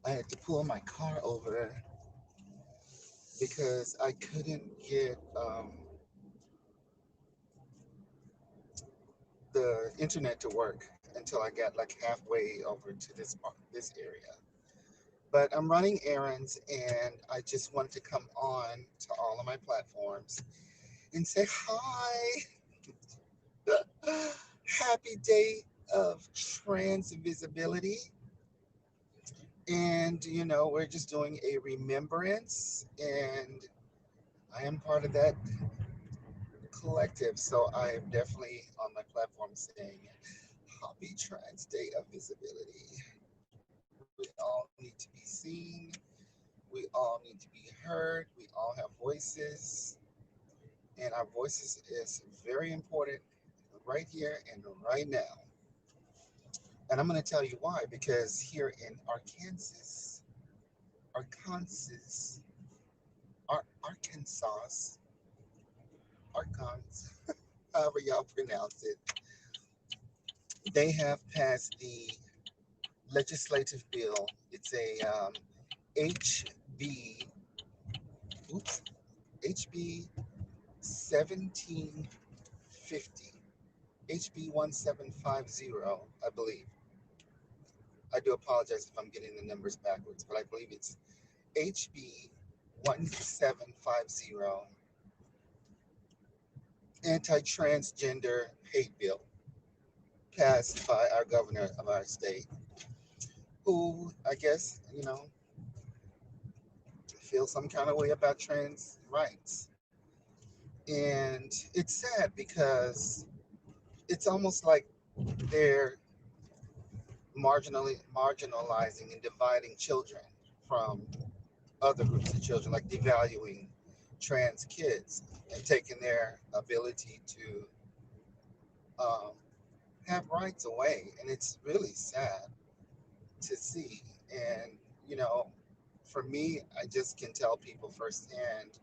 I had to pull my car over because I couldn't get the internet to work until I got like halfway over to this area. But I'm running errands, and I just wanted to come on to all of my platforms and say hi. Happy day of trans visibility. And, we're just doing a remembrance, and I am part of that collective. So I am definitely on my platform saying, Happy Trans Day of Visibility. We all need to be seen. We all need to be heard. We all have voices, and our voices is very important right here and right now. And I'm going to tell you why. Because here in Arkansas, Arkansas, Arkansas, however y'all pronounce it, they have passed the legislative bill. It's a HB, oops, HB 1750, HB 1750, I believe. I do apologize if I'm getting the numbers backwards, but I believe it's HB 1750, anti-transgender hate bill, passed by our governor of our state, who I guess, feel some kind of way about trans rights. And it's sad because it's almost like they're marginalizing and dividing children from other groups of children, like devaluing trans kids and taking their ability to um, have rights away. And it's really sad to see. And, you know, for me, I just can tell people firsthand,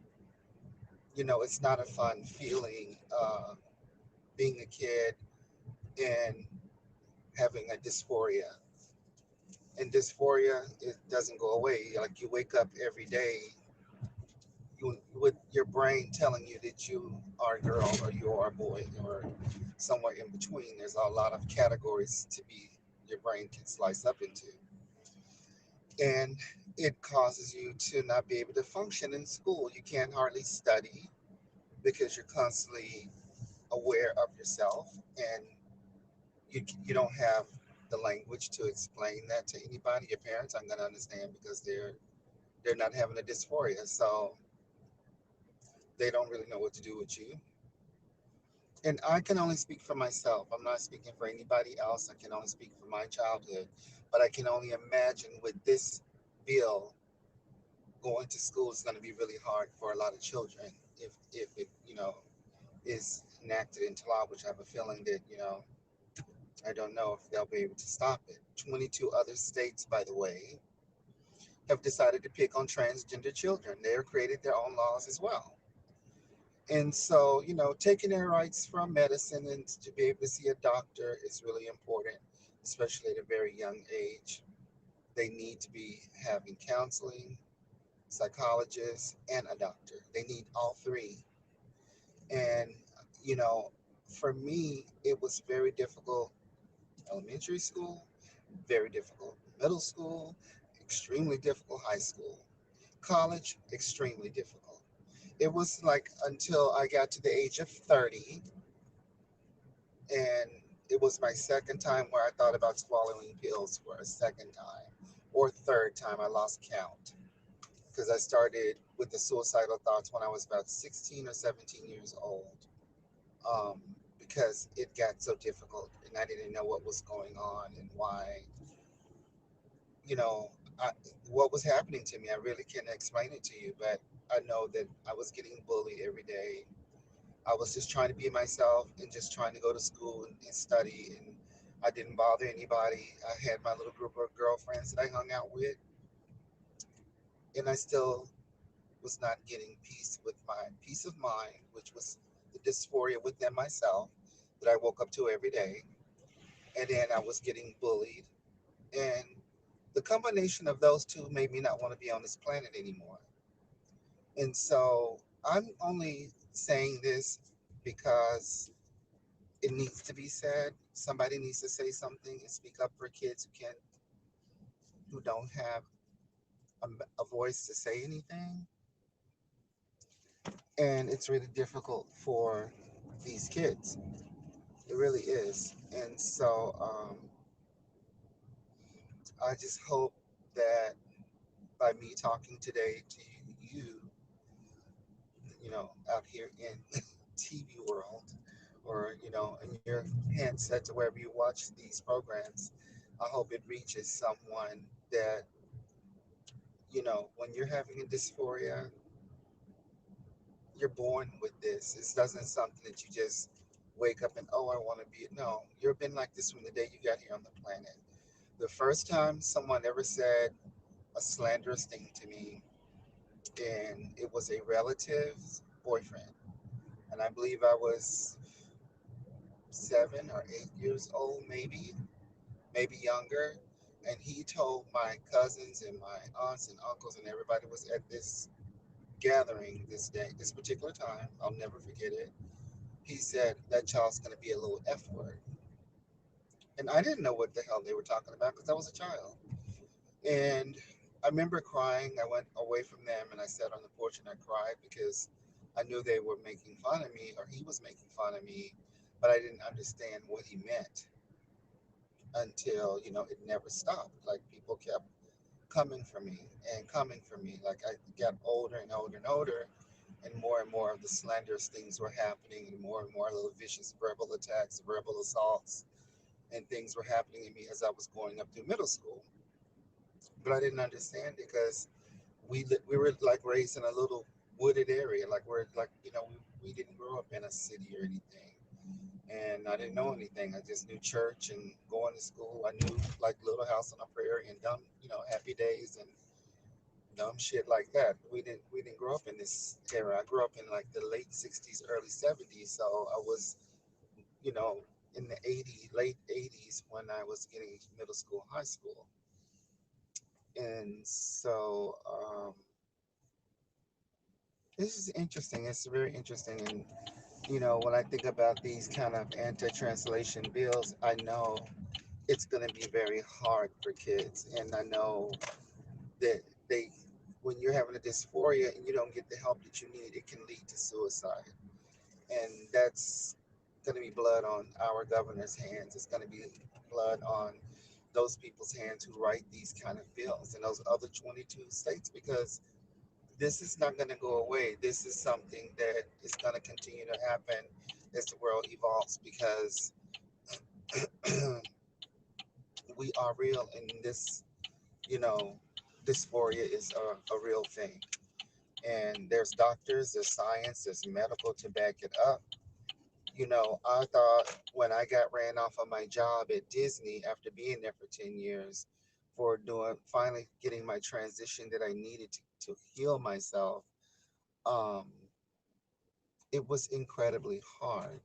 it's not a fun feeling being a kid and having a dysphoria. And dysphoria, it doesn't go away. Like you wake up every day with your brain telling you that you are a girl or you are a boy or somewhere in between. There's a lot of categories to be your brain can slice up into. And it causes you to not be able to function in school. You can't hardly study because you're constantly aware of yourself, and you don't have the language to explain that to anybody. Your parents aren't going to understand because they're not having a dysphoria, so they don't really know what to do with you. And I can only speak for myself. I'm not speaking for anybody else. I can only speak for my childhood. But I can only imagine with this bill, going to school is going to be really hard for a lot of children if it is enacted into law, which I have a feeling that I don't know if they'll be able to stop it. 22 other states, by the way, have decided to pick on transgender children. They have created their own laws as well. And so, taking their rights from medicine and to be able to see a doctor is really important, especially at a very young age. They need to be having counseling, psychologists, and a doctor. They need all three. And, you know, for me, it was very difficult. Elementary school, very difficult. Middle school, extremely difficult. High school. College, extremely difficult. It was like until I got to the age of 30, and it was my second time where I thought about swallowing pills for a second time, or third time. I lost count because I started with the suicidal thoughts when I was about 16 or 17 years old, um, because it got so difficult and I didn't know what was going on and why, you know, I, what was happening to me. I really can't explain it to you, but I know that I was getting bullied every day. I was just trying to be myself and just trying to go to school and study, and I didn't bother anybody. I had my little group of girlfriends that I hung out with, and I still was not getting peace with my peace of mind, which was the dysphoria within myself that I woke up to every day. And then I was getting bullied, and the combination of those two made me not want to be on this planet anymore. And so I'm only saying this because it needs to be said. Somebody needs to say something and speak up for kids who don't have a voice to say anything. And it's really difficult for these kids. It really is. And so I just hope that by me talking today to you, out here in TV world, or in your handset to wherever you watch these programs, I hope it reaches someone that when you're having a dysphoria, you're born with this. This doesn't something that you just wake up and, oh, I want to be. No, you've been like this from the day you got here on the planet. The first time someone ever said a slanderous thing to me, and it was a relative's boyfriend, and I believe I was 7 or 8 years old, maybe younger. And he told my cousins and my aunts and uncles and everybody was at this gathering this day, this particular time. I'll never forget it. He said that child's going to be a little F word. And I didn't know what the hell they were talking about because I was a child. And I remember crying. I went away from them and I sat on the porch and I cried because I knew they were making fun of me or he was making fun of me, but I didn't understand what he meant until, it never stopped. Like people kept coming for me and coming for me. Like I got older and older and older, and more of the slanderous things were happening, and more little vicious verbal attacks, verbal assaults, and things were happening to me as I was going up through middle school. But I didn't understand because we were like raised in a little wooded area, like we're like we didn't grow up in a city or anything, and I didn't know anything. I just knew church and going to school. I knew like Little House on the Prairie and dumb, Happy Days and dumb shit like that. We didn't grow up in this era. I grew up in like the late '60s, early '70s, so I was you know in the '80s, late '80s when I was getting middle school, high school, and so this is interesting. It's very interesting, and when I think about these kind of anti-translation bills, I know it's going to be very hard for kids, and I know that they when you're having a dysphoria and you don't get the help that you need, it can lead to suicide. And that's going to be blood on our governor's hands. It's going to be blood on those people's hands who write these kind of bills in those other 22 states, because this is not going to go away. This is something that is going to continue to happen as the world evolves, because we are real, and this, you know, dysphoria is a real thing. And there's doctors, there's science, there's medical to back it up. I thought when I got ran off of my job at Disney after being there for 10 years for doing finally getting my transition that I needed to heal myself, um, it was incredibly hard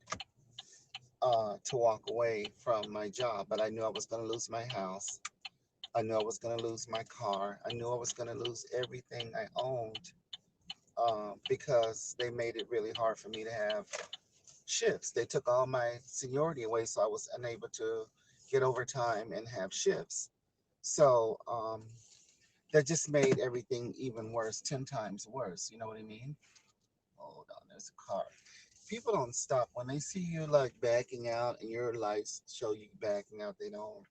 to walk away from my job. But I knew I was going to lose my house. I knew I was going to lose my car. I knew I was going to lose everything I owned, because they made it really hard for me to have shifts. They took all my seniority away, so I was unable to get overtime and have shifts. So that just made everything even worse, 10 times worse. You know what I mean? Hold on, there's a car. People don't stop when they see you like backing out and your lights show you backing out. They don't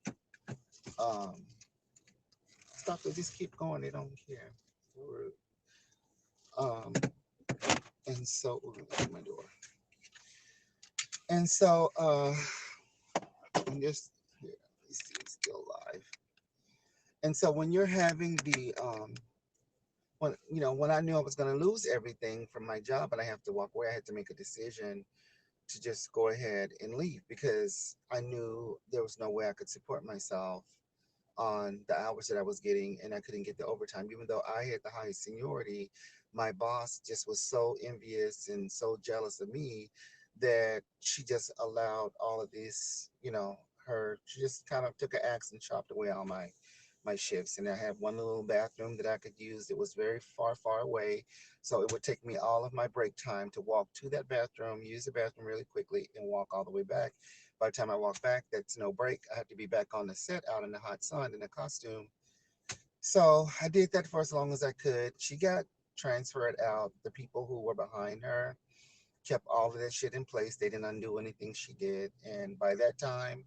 um, stop. They just keep going. They don't care. Um, and so, my door. And so, I'm just here. Let me see, it's still live. And so, when you're having when I knew I was going to lose everything from my job and I have to walk away, I had to make a decision to just go ahead and leave, because I knew there was no way I could support myself on the hours that I was getting, and I couldn't get the overtime. Even though I had the highest seniority, my boss just was so envious and so jealous of me that she just allowed all of this, she just kind of took an axe and chopped away all my my shifts, and I had one little bathroom that I could use. It was very far, far away, so it would take me all of my break time to walk to that bathroom, use the bathroom really quickly, and walk all the way back. By the time I walk back, that's no break. I have to be back on the set out in the hot sun in a costume. So I did that for as long as I could. She got transferred out. The people who were behind her kept all of that shit in place. They didn't undo anything she did. And by that time,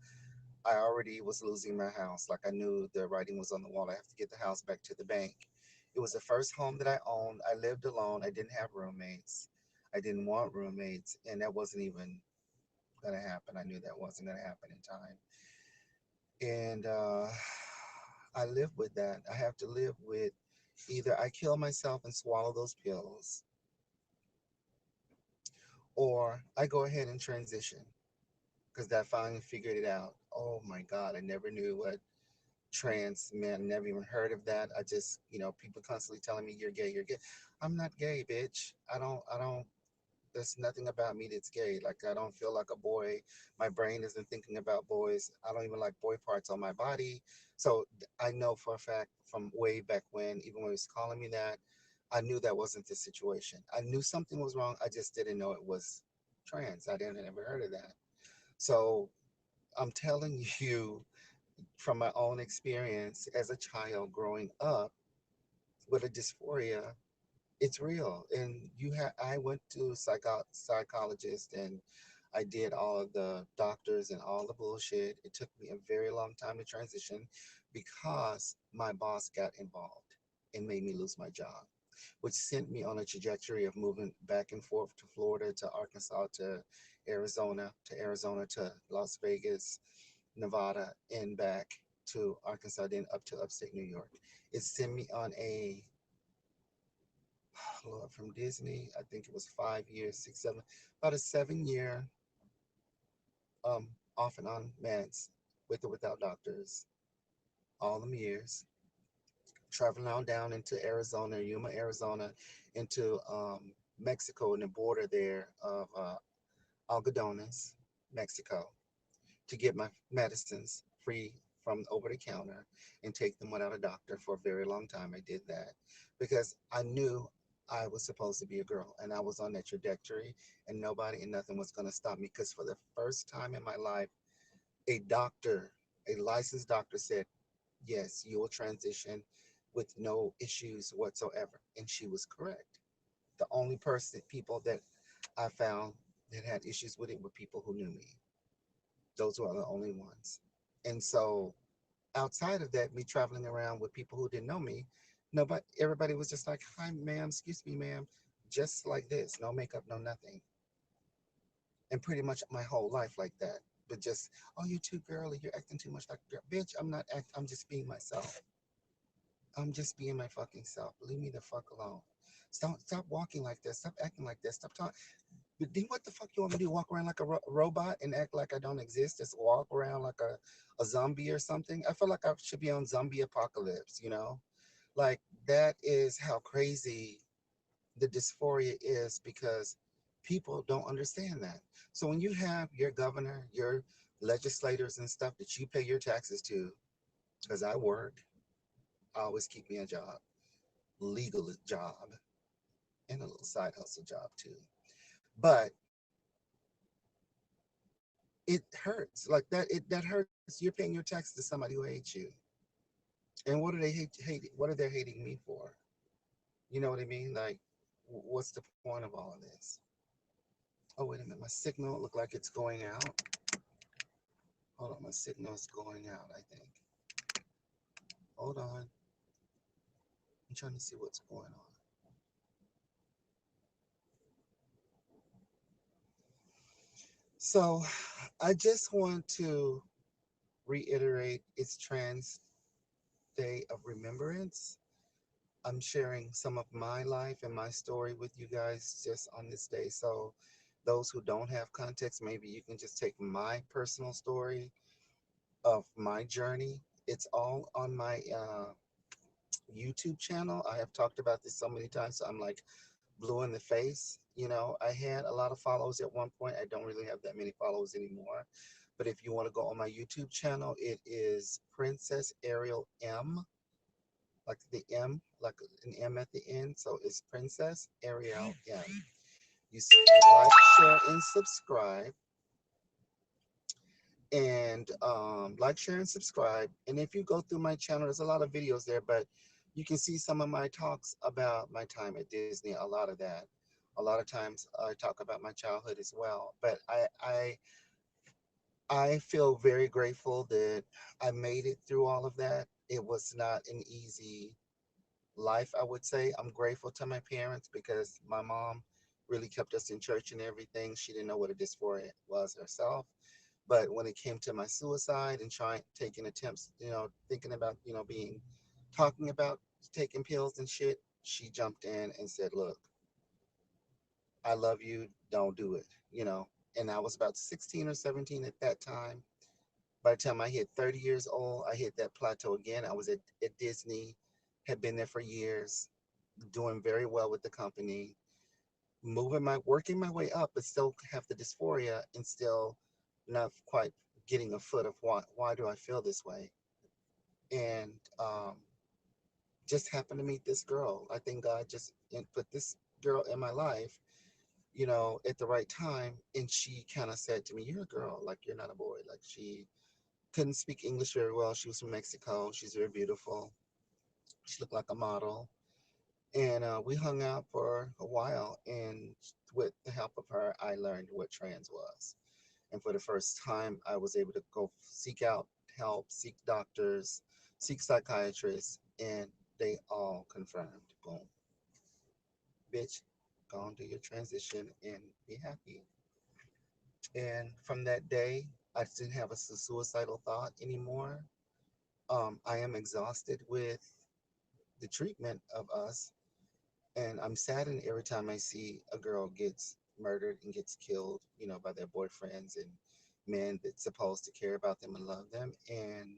I already was losing my house. Like I knew the writing was on the wall. I have to get the house back to the bank. It was the first home that I owned. I lived alone. I didn't have roommates. I didn't want roommates. And that wasn't even going to happen. I knew that wasn't going to happen in time. And I live with that. I have to live with either I kill myself and swallow those pills, or I go ahead and transition because I finally figured it out. Oh my God, I never knew what trans men, never even heard of that. I just, people constantly telling me you're gay, you're gay. I'm not gay, bitch. I don't, there's nothing about me that's gay. Like I don't feel like a boy. My brain isn't thinking about boys. I don't even like boy parts on my body. So I know for a fact from way back when, even when he was calling me that, I knew that wasn't the situation. I knew something was wrong. I just didn't know it was trans. I didn't ever heard of that. So I'm telling you from my own experience as a child growing up with a dysphoria, it's real. And I went to psychologist, and I did all of the doctors and all the bullshit. It took me a very long time to transition because my boss got involved and made me lose my job, which sent me on a trajectory of moving back and forth to Florida, to Arkansas, to Arizona, to Las Vegas, Nevada, and back to Arkansas, then up to upstate New York. It sent me on a Lord, from Disney. I think it was 5 years, six, seven, about a 7 year um off and on meds with or without doctors, all them years, traveling on down into Arizona, Yuma, Arizona, into Mexico and the border there of Algodones, Mexico, to get my medicines free from over the counter and take them without a doctor for a very long time. I did that because I knew I was supposed to be a girl and I was on that trajectory, and nobody and nothing was going to stop me because for the first time in my life, a doctor, a licensed doctor said, yes, you will transition with no issues whatsoever. And she was correct. The only people that I found that had issues with it were people who knew me. Those were the only ones. And so outside of that, me traveling around with people who didn't know me, nobody, everybody was just like, "Hi, ma'am, excuse me, ma'am," just like this, no makeup, no nothing, and pretty much my whole life like that. But just, "Oh, you're too girly, you're acting too much like a girl." Bitch, I'm not act. I'm just being myself. I'm just being my fucking self. Leave me the fuck alone. Stop walking like this. Stop acting like this. Stop talking. But then what the fuck you want me to do? Walk around like a robot and act like I don't exist? Just walk around like a zombie or something? I feel like I should be on zombie apocalypse, you know? Like that is how crazy the dysphoria is because people don't understand that. So when you have your governor, your legislators and stuff that you pay your taxes to, because I work, I always keep me a job, legal job, and a little side hustle job too. But it hurts like that. That hurts. You're paying your taxes to somebody who hates you, and what do they hate? What are they hating me for? You know what I mean? Like, what's the point of all of this? Oh, wait a minute, my signal look like it's going out. Hold on, my signal is going out. I think. Hold on, I'm trying to see what's going on. So, I just want to reiterate it's Trans Day of Remembrance. I'm sharing some of my life and my story with you guys just on this day. So, those who don't have context, maybe you can just take my personal story of my journey. It's all on my YouTube channel. I have talked about this so many times, so I'm like blue in the face. I had a lot of followers at one point. I don't really have that many followers anymore. But if you want to go on my YouTube channel, it is Princess Ariel M, like the M, like an M at the end. So it's Princess Ariel M. You like, share, and subscribe. And like, share, and subscribe. And if you go through my channel, there's a lot of videos there, but you can see some of my talks about my time at Disney. A lot of that. A lot of times I talk about my childhood as well. But I feel very grateful that I made it through all of that. It was not an easy life, I would say. I'm grateful to my parents because my mom really kept us in church and everything. She didn't know what a dysphoria was herself. But when it came to my suicide and trying taking attempts, thinking about, talking about taking pills and shit, she jumped in and said, "Look, I love you. Don't do it." And I was about 16 or 17 at that time. By the time I hit 30 years old, I hit that plateau again. I was at Disney, had been there for years, doing very well with the company, working my way up, but still have the dysphoria and still not quite getting a foot of why do I feel this way? And just happened to meet this girl. I think God just put this girl in my life, at the right time. And she kind of said to me, "You're a girl, like you're not a boy." Like she couldn't speak English very well. She was from Mexico. She's very beautiful. She looked like a model. And we hung out for a while. And with the help of her, I learned what trans was. And for the first time, I was able to go seek out help, seek doctors, seek psychiatrists, and they all confirmed, boom, bitch, go on, do your transition and be happy. And from that day, I didn't have a suicidal thought anymore. I am exhausted with the treatment of us, and I'm saddened every time I see a girl gets murdered and gets killed, by their boyfriends and men that's supposed to care about them and love them. And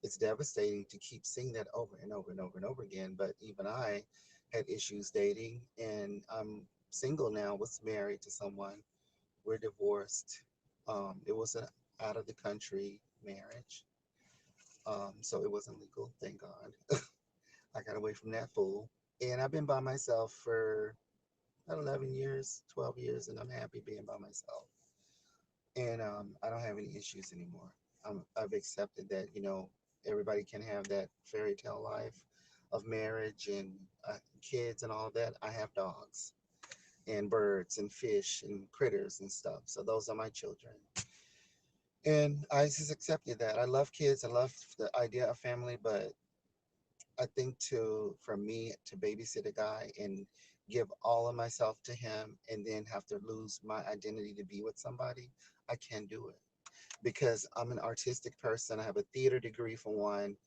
it's devastating to keep seeing that over and over and over and over again. But even I had issues dating, and I'm single now, was married to someone. We're divorced. It was an out of the country marriage. So it wasn't legal, thank God. I got away from that fool. And I've been by myself for about 11 years, 12 years, and I'm happy being by myself. And I don't have any issues anymore. I've accepted that, everybody can have that fairy tale life of marriage and kids and all that. I have dogs and birds and fish and critters and stuff. So those are my children. And I just accepted that. I love kids. I love the idea of family, but I think for me to babysit a guy and give all of myself to him and then have to lose my identity to be with somebody, I can't do it because I'm an artistic person. I have a theater degree for one.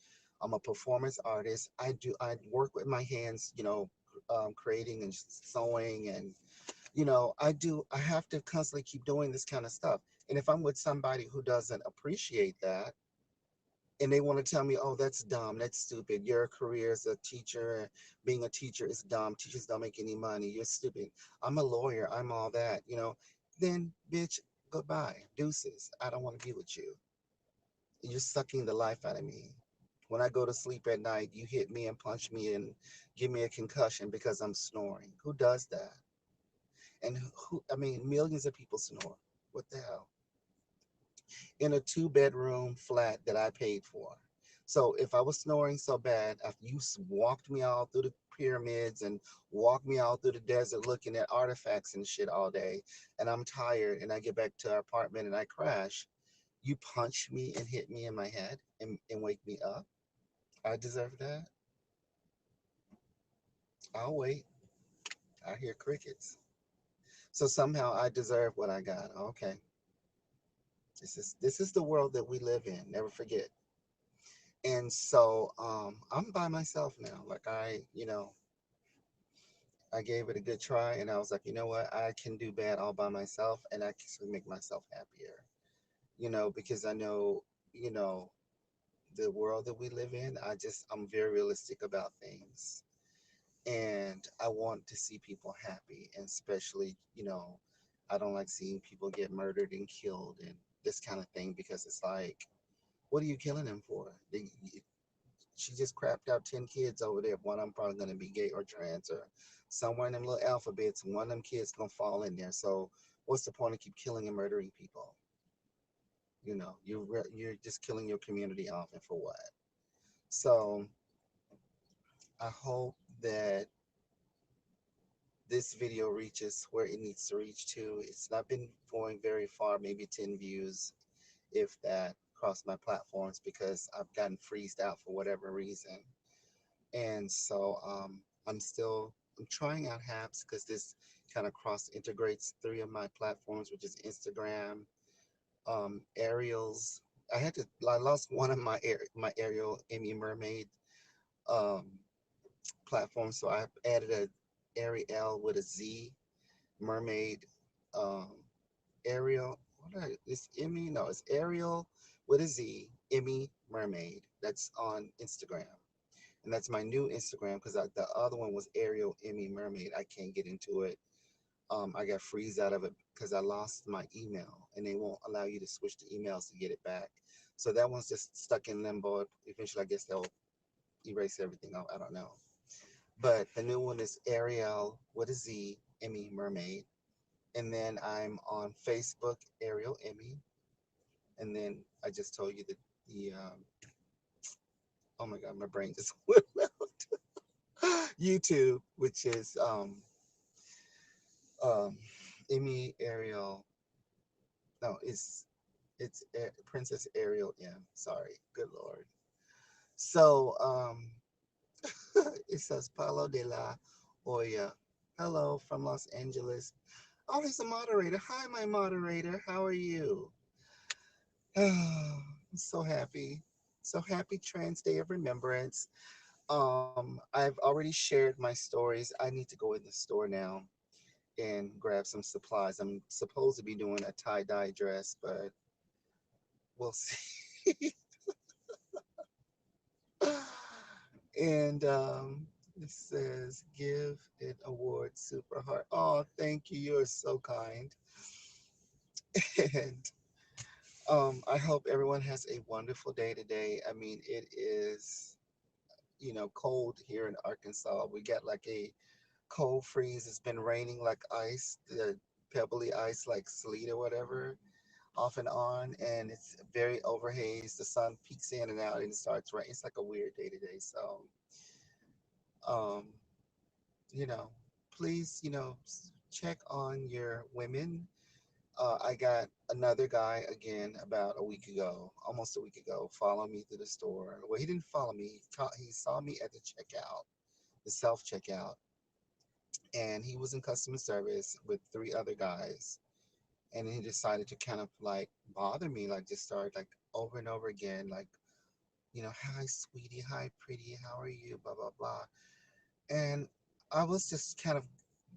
I'm a performance artist. I work with my hands, creating and sewing, and I have to constantly keep doing this kind of stuff. And if I'm with somebody who doesn't appreciate that, and they want to tell me, "Oh, that's dumb, that's stupid, your career as a teacher, being a teacher is dumb, teachers don't make any money, you're stupid, I'm a lawyer, I'm all that," then bitch, goodbye, deuces, I don't want to be with you. You're sucking the life out of me. When I go to sleep at night, you hit me and punch me and give me a concussion because I'm snoring. Who does that? And I mean, millions of people snore. What the hell? In a two-bedroom flat that I paid for. So if I was snoring so bad, after you walked me all through the pyramids and walked me all through the desert looking at artifacts and shit all day, and I'm tired and I get back to our apartment and I crash, you punch me and hit me in my head and wake me up. I deserve that. I'll wait. I hear crickets. So somehow I deserve what I got. Okay. This is the world that we live in. Never forget. And so I'm by myself now. Like I gave it a good try and I was like, you know what, I can do bad all by myself and I can make myself happier. Because I know, you know, the world that we live in, I'm very realistic about things. And I want to see people happy, and especially, I don't like seeing people get murdered and killed. And this kind of thing because it's like, what are you killing him for? She just crapped out 10 kids over there. One of them probably going to be gay or trans or somewhere in them little alphabets. One of them kids going to fall in there. So what's the point of keep killing and murdering people? You know, you're just killing your community off, and for what? So I hope that this video reaches where it needs to reach to. It's not been going very far, maybe 10 views, if that, across my platforms because I've gotten freezed out for whatever reason. And so I'm trying out Haps because this kind of cross integrates three of my platforms, which is Instagram, Ariel's. I lost one of my Ariel Amy Mermaid um, platform, so I added a Ariel with a Z Mermaid um, Ariel. It's Emmy? No, it's Ariel with a Z Emmy Mermaid. That's on Instagram, and that's my new Instagram because the other one was Ariel Emmy Mermaid. I can't get into it. I got freeze out of it because I lost my email, and they won't allow you to switch the emails to get it back. So that one's just stuck in limbo. Eventually, I guess they'll erase everything out. I don't know. But the new one is Ariel with a Z, Emmy Mermaid. And then I'm on Facebook, Ariel Emmy. And then I just told you that oh my God, my brain just went out. YouTube, which is um, Emmy Ariel. No, Princess Ariel M. Sorry, good Lord. So it says Paulo de la Hoya. Hello from Los Angeles. Oh, he's a moderator. Hi, my moderator. How are you? I'm so happy. So happy Trans Day of Remembrance. I've already shared my stories. I need to go in the store now and grab some supplies. I'm supposed to be doing a tie-dye dress, but we'll see. And it says, give it award super heart. Oh, thank you. You're so kind. And I hope everyone has a wonderful day today. I mean, it is, cold here in Arkansas. We got like a cold freeze. It's been raining like ice, the pebbly ice, like sleet or whatever, off and on. And it's very overhaze. The sun peeks in and out and it starts raining. It's like a weird day today. So, um, you know, please, check on your women. I got another guy again about a week ago, almost a week ago, follow me through the store. Well, he didn't follow me. He saw me at the checkout, the self checkout, and he was in customer service with three other guys. And he decided to kind of like bother me, like just start like over and over again, like, hi, sweetie, hi, pretty, how are you, blah, blah, blah. And I was just kind of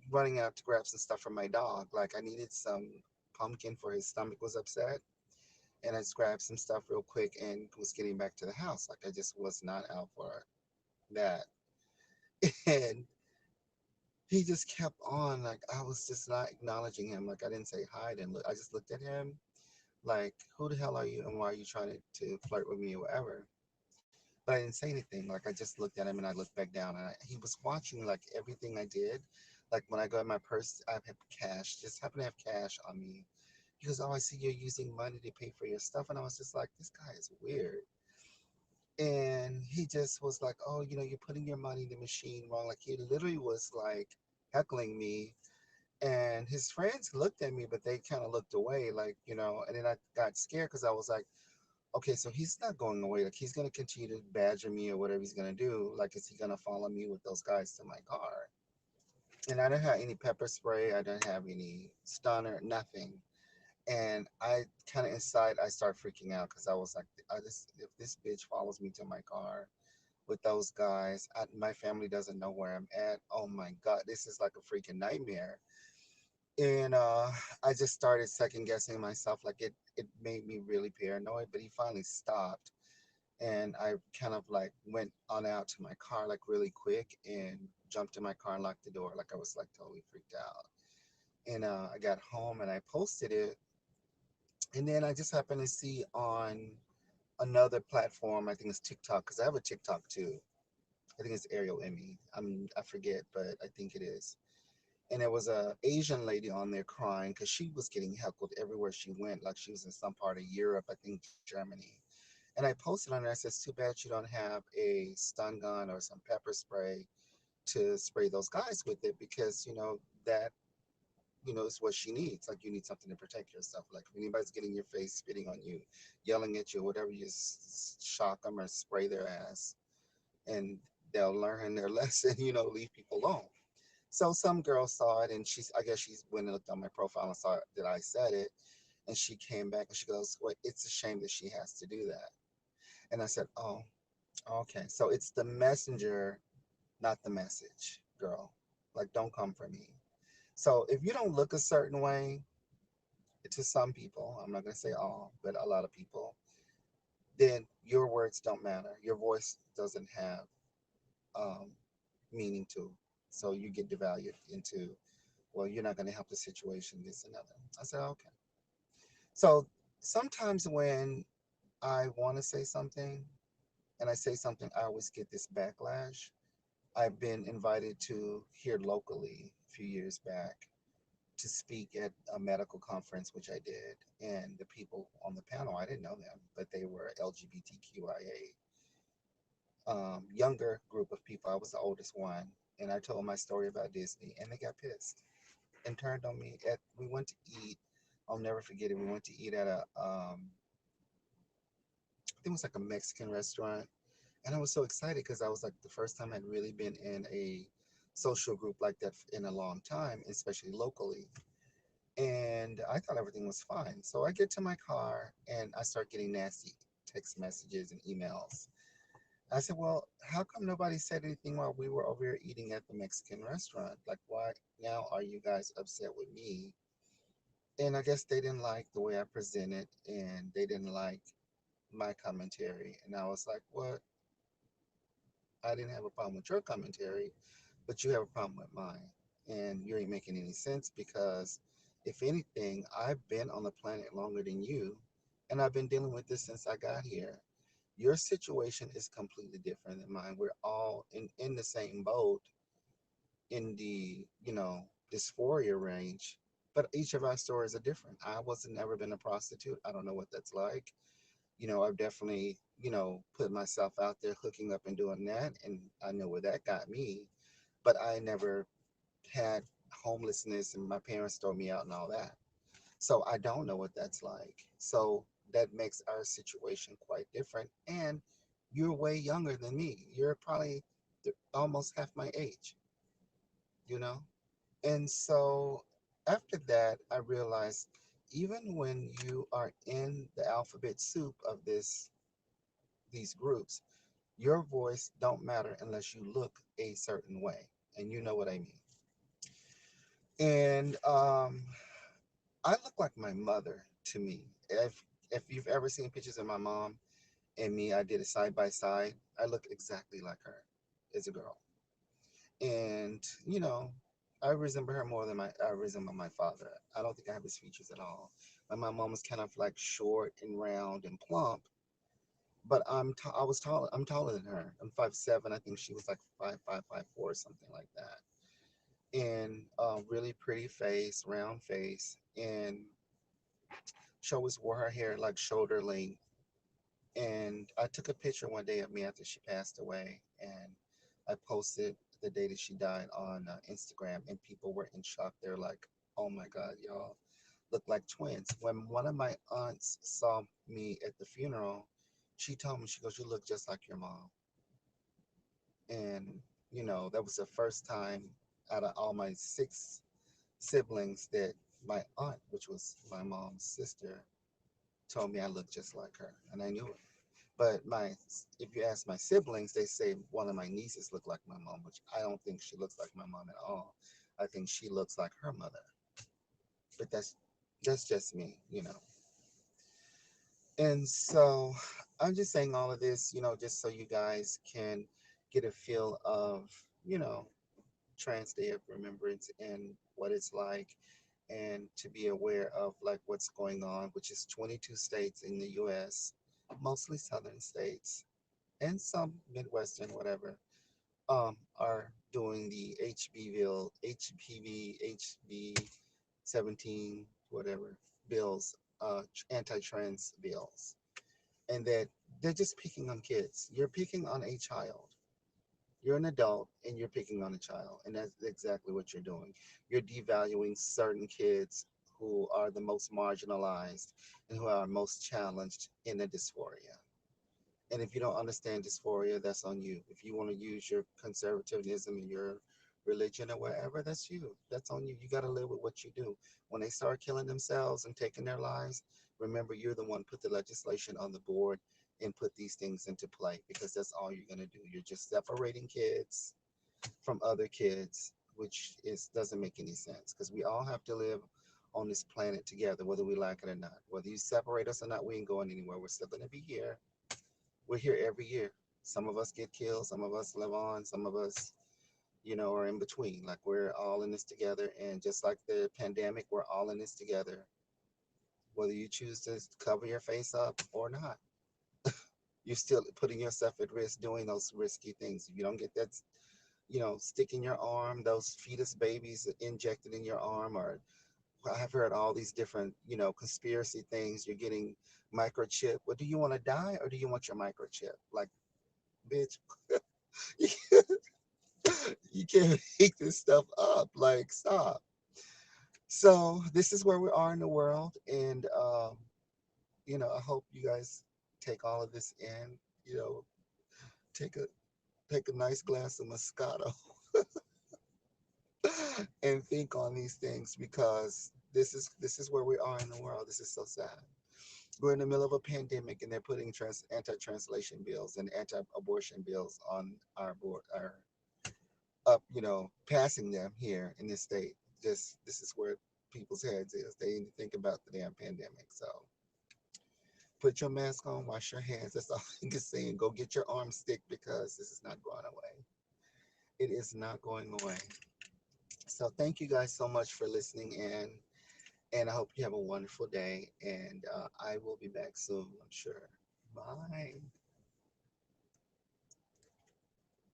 running out to grab some stuff from my dog. Like I needed some pumpkin for his stomach was upset. And I just grabbed some stuff real quick and was getting back to the house. Like I just was not out for that. And he just kept on. Like I was just not acknowledging him. Like I didn't say hi. I didn't look. I just looked at him like, who the hell are you and why are you trying to flirt with me or whatever? But I didn't say anything. Like I just looked at him and I looked back down and he was watching like everything I did. Like when I go in my purse, I have cash, just happen to have cash on me. He goes, oh, I see you're using money to pay for your stuff. And I was just like, this guy is weird. And he just was like, oh, you're putting your money in the machine wrong. Like he literally was like heckling me. And his friends looked at me, but they kind of looked away, like, and then I got scared because I was like, okay, so he's not going away. Like he's gonna continue to badger me or whatever he's gonna do. Like, is he gonna follow me with those guys to my car? And I didn't have any pepper spray. I didn't have any stunner, nothing. And I kind of inside, I start freaking out because I was like, if this bitch follows me to my car with those guys, my family doesn't know where I'm at. Oh my God, this is like a freaking nightmare. And I just started second guessing myself. Like it made me really paranoid. But he finally stopped, and I kind of like went on out to my car like really quick and jumped in my car and locked the door. Like I was like totally freaked out. And I got home and I posted it And then I just happened to see on another platform, I think it's TikTok, because I have a TikTok too. I think it's Ariel Emmy. I forget, but I think it is. And there was a Asian lady on there crying because she was getting heckled everywhere she went, like she was in some part of Europe, I think Germany. And I posted on there. I said, "It's too bad you don't have a stun gun or some pepper spray to spray those guys with it, because that is what she needs. Like, you need something to protect yourself. Like, if anybody's getting in your face, spitting on you, yelling at you, whatever, you shock them or spray their ass, and they'll learn their lesson. Leave people alone." So some girl saw it, and I guess she went and looked on my profile and saw that I said it, and she came back and she goes, "Well, it's a shame that she has to do that." And I said, "Oh, okay. So it's the messenger, not the message, girl. Like, don't come for me." So if you don't look a certain way, to some people, I'm not going to say all, but a lot of people, then your words don't matter. Your voice doesn't have um, meaning to. So you get devalued into, well, you're not going to help the situation, this and other. I said, okay. So sometimes when I want to say something and I say something, I always get this backlash. I've been invited to here locally a few years back to speak at a medical conference, which I did. And the people on the panel, I didn't know them, but they were LGBTQIA, younger group of people. I was the oldest one. And I told my story about Disney, and they got pissed and turned on me. We went to eat. I'll never forget it. We went to eat at I think it was like a Mexican restaurant, and I was so excited because I was like the first time I'd really been in a social group like that in a long time, especially locally. And I thought everything was fine. So I get to my car and I start getting nasty text messages and emails. I said, "Well, how come nobody said anything while we were over here eating at the Mexican restaurant? Like, why now are you guys upset with me?" And I guess they didn't like the way I presented, and they didn't like my commentary. And I was like, "What? I didn't have a problem with your commentary, but you have a problem with mine. And you ain't making any sense because, if anything, I've been on the planet longer than you, and I've been dealing with this since I got here. Your situation is completely different than mine. We're all in the same boat in the, dysphoria range, but each of our stories are different. I wasn't never been a prostitute. I don't know what that's like. I've definitely, put myself out there hooking up and doing that, and I know where that got me, but I never had homelessness and my parents throw me out and all that. So I don't know what that's like. So that makes our situation quite different. And you're way younger than me. You're probably almost half my age, you know? And so after that, I realized even when you are in the alphabet soup of these groups, your voice don't matter unless you look a certain way. And you know what I mean. And I look like my mother to me. If you've ever seen pictures of my mom and me, I did it side by side. I look exactly like her as a girl. And I resemble her more than I resemble my father. I don't think I have his features at all. My mom was kind of like short and round and plump, but I was taller. I'm taller than her. I'm 5'7". I think she was like 5'5", 5'4", something like that. And really pretty face, round face, and she always wore her hair like shoulder length. And I took a picture one day of me after she passed away, and I posted the day that she died on Instagram, and people were in shock. They're like, "Oh my God, y'all look like twins." When one of my aunts saw me at the funeral, she told me, she goes, "You look just like your mom." And that was the first time out of all my six siblings that my aunt, which was my mom's sister, told me I looked just like her, and I knew it. But if you ask my siblings, they say one of my nieces look like my mom, which I don't think she looks like my mom at all. I think she looks like her mother. But that's just me. And so I'm just saying all of this, just so you guys can get a feel of, Trans Day of Remembrance and what it's like. and to be aware of like what's going on, which is 22 states in the US, mostly southern states and some Midwestern, whatever, are doing the HB 17, whatever bills, anti-trans bills, and that they're just picking on kids. You're picking on a child. You're an adult and you're picking on a child, and that's exactly what you're doing. You're devaluing certain kids who are the most marginalized and who are most challenged in a dysphoria. And if you don't understand dysphoria, that's on you. If you want to use your conservatism and your religion or whatever, that's you. That's on you. You got to live with what you do. When they start killing themselves and taking their lives, remember you're the one put the legislation on the board and put these things into play, because that's all you're going to do. You're just separating kids from other kids, which is doesn't make any sense, because we all have to live on this planet together, whether we like it or not. Whether you separate us or not, we ain't going anywhere. We're still going to be here. We're here every year. Some of us get killed, some of us live on, some of us, are in between. Like we're all in this together. And just like the pandemic, we're all in this together. Whether you choose to cover your face up or not, you're still putting yourself at risk doing those risky things. If you don't get that, stick in your arm, those fetus babies injected in your arm, or I've heard all these different, conspiracy things. You're getting microchip. Well, do you want to die or do you want your microchip? Like, bitch, you can't make this stuff up. Like, stop. So this is where we are in the world, and I hope you guys take all of this in. You know, take a take a nice glass of Moscato and think on these things, because this is where we are in the world. This is so sad. We're in the middle of a pandemic, and they're putting anti-translation bills and anti-abortion bills on our board, our up, passing them here in this state. Just this is where people's heads is. They need to think about the damn pandemic. So put your mask on, wash your hands. That's all I can say. And go get your arm stick, because this is not going away. It is not going away. So thank you guys so much for listening in. And I hope you have a wonderful day. And I will be back soon, I'm sure. Bye.